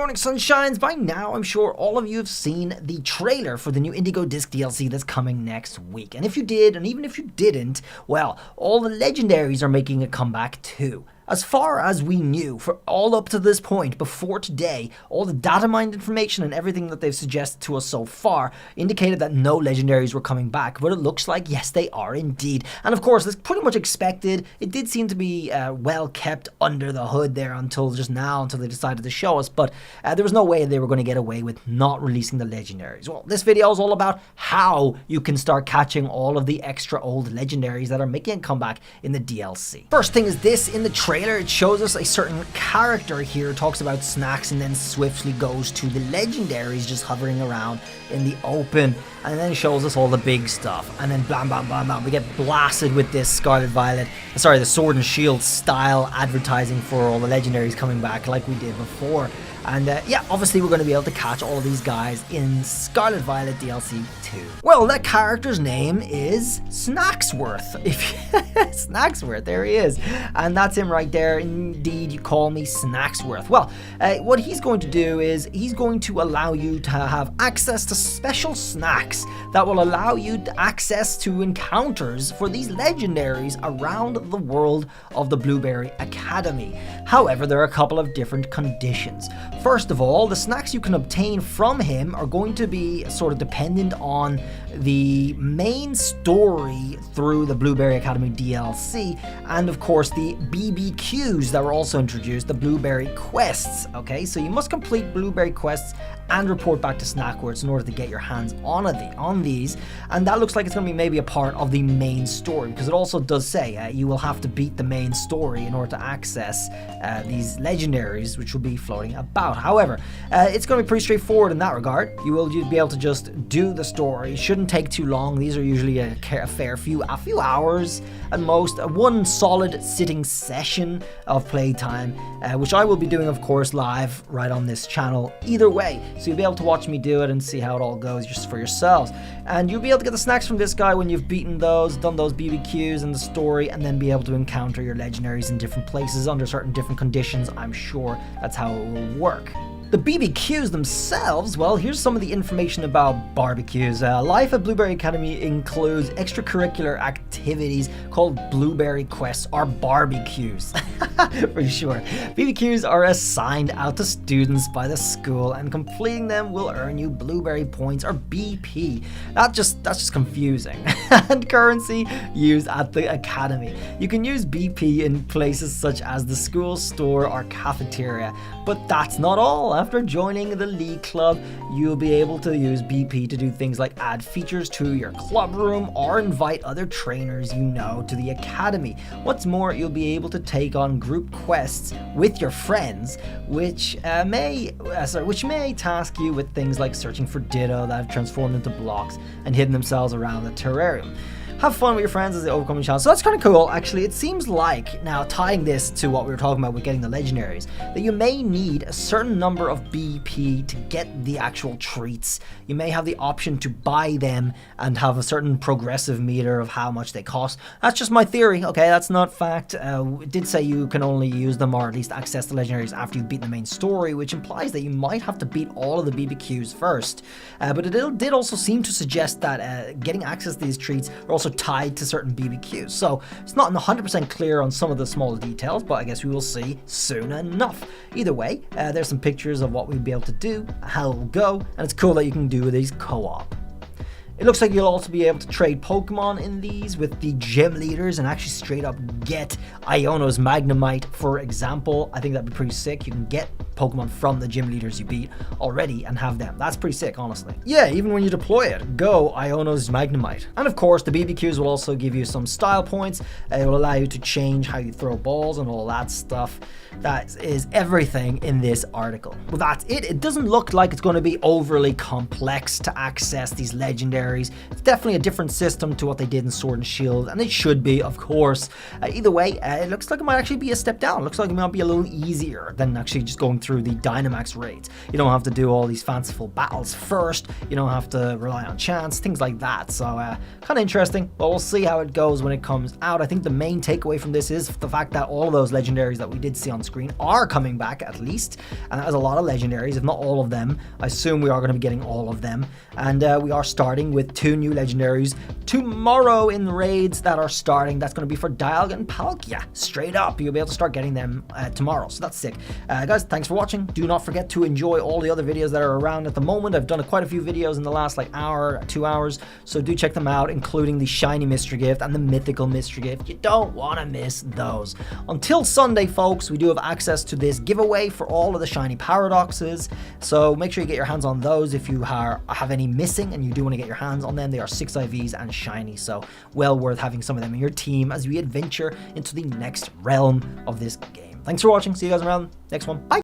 Morning sunshines. By now I'm sure all of you have seen the trailer for the new Indigo disc DLC that's coming next week, and if you did, and even if you didn't, well, all the Legendaries are making a comeback too. As far as we knew, for all up to this point, before today, all the data mined information and everything that they've suggested to us so far indicated that no Legendaries were coming back, but it looks like, yes, they are indeed. And of course, it's pretty much expected. It did seem to be well kept under the hood there until just now, until they decided to show us, but there was no way they were going to get away with not releasing the Legendaries. Well, this video is all about how you can start catching all of the extra old Legendaries that are making a comeback in the DLC. First thing is this: in the trailer, it shows us a certain character here, talks about snacks, and then swiftly goes to the Legendaries just hovering around in the open, and then shows us all the big stuff, and then blam blam blam blam, we get blasted with this the Sword and Shield style advertising for all the Legendaries coming back like we did before. And yeah, obviously we're going to be able to catch all these guys in Scarlet Violet DLC 2. Well, that character's name is Snacksworth. Snacksworth, there he is. And that's him right there. Indeed, you call me Snacksworth. Well, what he's going to do is he's going to allow you to have access to special snacks that will allow you access to encounters for these Legendaries around the world of the Blueberry Academy. However, there are a couple of different conditions. First of all, the snacks you can obtain from him are going to be sort of dependent on the main story through the Blueberry Academy DLC, and of course the BBQs that were also introduced, the Blueberry Quests. Okay, so you must complete Blueberry Quests and report back to Snackworth in order to get your hands on these, and that looks like it's going to be maybe a part of the main story, because it also does say you will have to beat the main story in order to access these Legendaries, which will be floating about. However, it's going to be pretty straightforward in that regard. You will be able to just do the story. It shouldn't take too long. These are usually a fair few hours at most. One solid sitting session of playtime, which I will be doing, of course, live right on this channel either way. So you'll be able to watch me do it and see how it all goes just for yourselves. And you'll be able to get the snacks from this guy when you've beaten those, done those BBQs and the story, and then be able to encounter your Legendaries in different places under certain different conditions. I'm sure that's how it will work. The BBQs themselves, well, here's some of the information about barbecues. Life at Blueberry Academy includes extracurricular activities called Blueberry Quests, or barbecues, for sure. BBQs are assigned out to students by the school, and completing them will earn you Blueberry Points, or BP. That's just confusing. And currency used at the Academy. You can use BP in places such as the school store or cafeteria, but that's not all. After joining the League Club, you'll be able to use BP to do things like add features to your club room or invite other trainers you know to the Academy. What's more, you'll be able to take on group quests with your friends, which may task you with things like searching for Ditto that have transformed into blocks and hidden themselves around the terrarium. Have fun with your friends as they overcome a challenge. So that's kind of cool, actually. It seems like, now tying this to what we were talking about with getting the Legendaries, that you may need a certain number of BP to get the actual treats. You may have the option to buy them and have a certain progressive meter of how much they cost. That's just my theory, okay? That's not fact. It did say you can only use them, or at least access the Legendaries, after you've beaten the main story, which implies that you might have to beat all of the BBQs first. But it did also seem to suggest that getting access to these treats are also tied to certain BBQs. So it's not 100% clear on some of the smaller details, but I guess we will see soon enough. Either way, there's some pictures of what we'll be able to do, how it will go, and it's cool that you can do these co-op. It looks like you'll also be able to trade Pokemon in these with the gym leaders and actually straight up get Iono's Magnemite, for example. I think that'd be pretty sick. You can get Pokemon from the gym leaders you beat already and have them. That's pretty sick, honestly. Yeah, even when you deploy it, go Iono's Magnemite. And of course, the BBQs will also give you some style points. It will allow you to change how you throw balls and all that stuff. That is everything in this article. Well, that's it. It doesn't look like it's going to be overly complex to access these Legendaries. It's definitely a different system to what they did in Sword and Shield, and it should be, of course. Either way, it looks like it might actually be a step down. It looks like it might be a little easier than actually just going through through the Dynamax raids. You don't have to do all these fanciful battles first. You don't have to rely on chance, things like that. So kind of interesting, but we'll see how it goes when it comes out. I think the main takeaway from this is the fact that all of those legendaries that we did see on screen are coming back, at least, and that is a lot of legendaries, if not all of them. I assume we are going to be getting all of them, and we are starting with 2 new legendaries tomorrow in raids that are starting. That's going to be for Dialga and Palkia. Straight up, you'll be able to start getting them tomorrow, so that's sick. Guys, thanks for watching. Do not forget to enjoy all the other videos that are around at the moment. I've done quite a few videos in the last like hour, 2 hours, so do check them out, including the shiny mystery gift and the mythical mystery gift. You don't want to miss those. Until Sunday, folks, we do have access to this giveaway for all of the shiny paradoxes, so make sure you get your hands on those if you have any missing and you do want to get your hands on them. They are 6 IVs and shiny, so well worth having some of them in your team as we adventure into the next realm of this game. Thanks for watching. See you guys around next one. Bye.